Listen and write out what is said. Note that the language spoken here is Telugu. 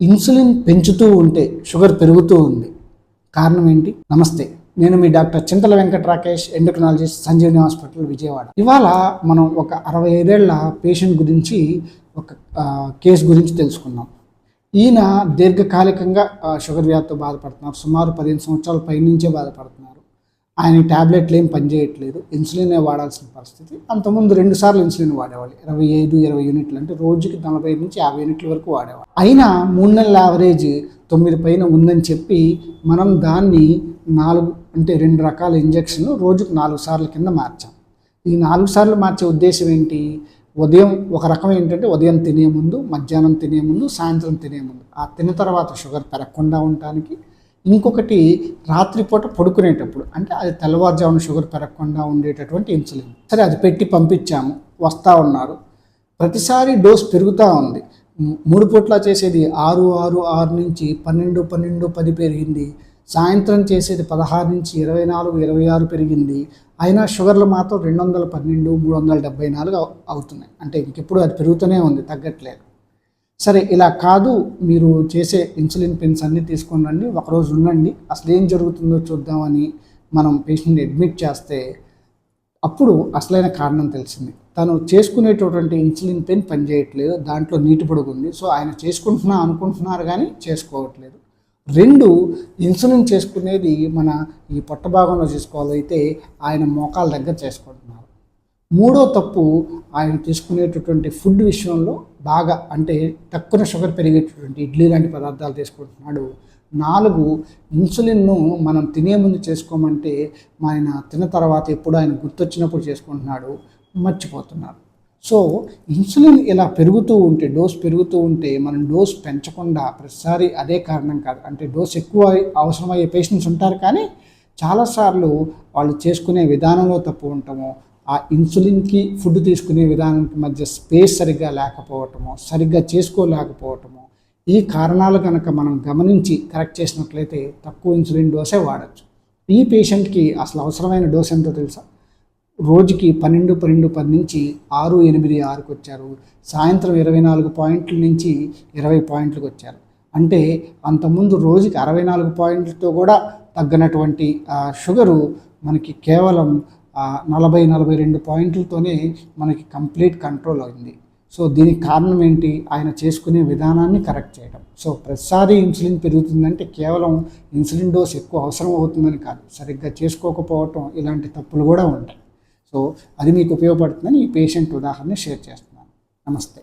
ఇన్సులిన్ పెంచుతూ ఉంటే షుగర్ పెరుగుతూ ఉంది. కారణం ఏంటి? నమస్తే, నేను మీ డాక్టర్ చింతల వెంకట రాకేష్, ఎండోక్రినాలజిస్ట్, సంజీవని హాస్పిటల్, విజయవాడ. ఇవాళ మనం ఒక 65 ఏళ్ల పేషెంట్ గురించి ఒక కేసు గురించి తెలుసుకున్నాం. ఈయన దీర్ఘకాలికంగా షుగర్ వ్యాధితో బాధపడుతున్నారు. సుమారు 15 సంవత్సరాల పైనుంచే బాధపడుతున్నారు. ఆయన ట్యాబ్లెట్లు ఏం పనిచేయట్లేదు, ఇన్సులినే వాడాల్సిన పరిస్థితి. అంతకుముందు 2 సార్లు ఇన్సులిన్ వాడేవాళ్ళు, 25-20 యూనిట్లు, అంటే రోజుకి 40 నుంచి 50 యూనిట్ల వరకు వాడేవాళ్ళు. అయినా 3 నెలల యావరేజ్ 9 పైన ఉందని చెప్పి మనం దాన్ని 4 అంటే 2 రకాల ఇంజెక్షన్ రోజుకు 4 సార్లు కింద మార్చాం. ఈ 4 సార్లు మార్చే ఉద్దేశం ఏంటి? ఉదయం ఒక రకం ఏంటంటే ఉదయం తినే ముందు, మధ్యాహ్నం తినే ముందు, సాయంత్రం తినే ముందు, ఆ తిన్న తర్వాత షుగర్ పెరగకుండా ఉండటానికి. ఇంకొకటి రాత్రిపూట పడుకునేటప్పుడు, అంటే అది తెల్లవారుజామున షుగర్ పెరగకుండా ఉండేటటువంటి ఇన్సులిన్. సరే, అది పెట్టి పంపించాము, వస్తూ ఉన్నారు. ప్రతిసారి డోస్ పెరుగుతూ ఉంది. 3 పూట్ల చేసేది 6 నుంచి 12-10 పెరిగింది. సాయంత్రం చేసేది 16 నుంచి 24-26 పెరిగింది. అయినా షుగర్లు మాత్రం 212, 374 అవుతున్నాయి. అంటే ఇంకెప్పుడు అది పెరుగుతూనే ఉంది, తగ్గట్లేదు. సరే, ఇలా కాదు, మీరు చేసే ఇన్సులిన్ పెన్స్ అన్నీ తీసుకొని రండి, ఒకరోజు ఉండండి, అసలు ఏం జరుగుతుందో చూద్దామని మనం పేషెంట్ని అడ్మిట్ చేస్తే అప్పుడు అసలైన కారణం తెలిసింది. తను చేసుకునేటటువంటి ఇన్సులిన్ పెన్ పనిచేయట్లేదు, దాంట్లో నీటి పొడుగు ఉంది. సో ఆయన అనుకుంటున్నారు కానీ చేసుకోవట్లేదు. 2, ఇన్సులిన్ చేసుకునేది మన ఈ పొట్ట భాగంలో చేసుకోవాలైతే ఆయన మోకాల దగ్గర చేసుకుంటున్నారు. 3వ తప్పు, ఆయన తీసుకునేటటువంటి ఫుడ్ విషయంలో బాగా, అంటే తక్కువ షుగర్ పెరిగేటటువంటి ఇడ్లీ లాంటి పదార్థాలు తీసుకుంటున్నాడు. 4, ఇన్సులిన్ను మనం తినే ముందు చేసుకోమంటే ఆయన తిన్న తర్వాత ఎప్పుడు ఆయన గుర్తొచ్చినప్పుడు చేసుకుంటున్నాడు, మర్చిపోతున్నాడు. సో ఇన్సులిన్ ఇలా పెరుగుతూ ఉంటే, డోస్ పెరుగుతూ ఉంటే మనం డోస్ పెంచకుండా ప్రతిసారి అదే కారణం కాదు. అంటే డోస్ ఎక్కువ అవసరమయ్యే పేషెంట్స్ ఉంటారు, కానీ చాలాసార్లు వాళ్ళు చేసుకునే విధానంలో తప్పు ఉండటము, ఆ ఇన్సులిన్కి ఫుడ్ తీసుకునే విధానానికి మధ్య స్పేస్ సరిగ్గా లేకపోవటము, సరిగ్గా చేసుకోలేకపోవటము, ఈ కారణాలు కనుక మనం గమనించి కరెక్ట్ చేసినట్లయితే తక్కువ ఇన్సులిన్ డోసే వాడచ్చు. ఈ పేషెంట్కి అసలు అవసరమైన డోస్ ఎంతో తెలుసా? రోజుకి 12-10 నుంచి 6-8-6కి వచ్చారు. సాయంత్రం 24 పాయింట్ల నుంచి 20 పాయింట్లకు వచ్చారు. అంటే అంతకుముందు రోజుకి 64 పాయింట్లతో కూడా తగ్గనటువంటి షుగరు మనకి కేవలం 40-42 పాయింట్లతోనే మనకి కంప్లీట్ కంట్రోల్ అయింది. సో దీనికి కారణం ఏంటి? ఆయన చేసుకునే విధానాన్ని కరెక్ట్ చేయడం. సో ప్రతిసారి ఇన్సులిన్ పెరుగుతుందంటే కేవలం ఇన్సులిన్ డోస్ ఎక్కువ అవసరం అవుతుందని కాదు, సరిగ్గా చేసుకోకపోవటం, ఇలాంటి తప్పులు కూడా ఉంటాయి. సో అది మీకు ఉపయోగపడుతుందని ఈ పేషెంట్ ఉదాహరణ షేర్ చేస్తున్నాను. నమస్తే.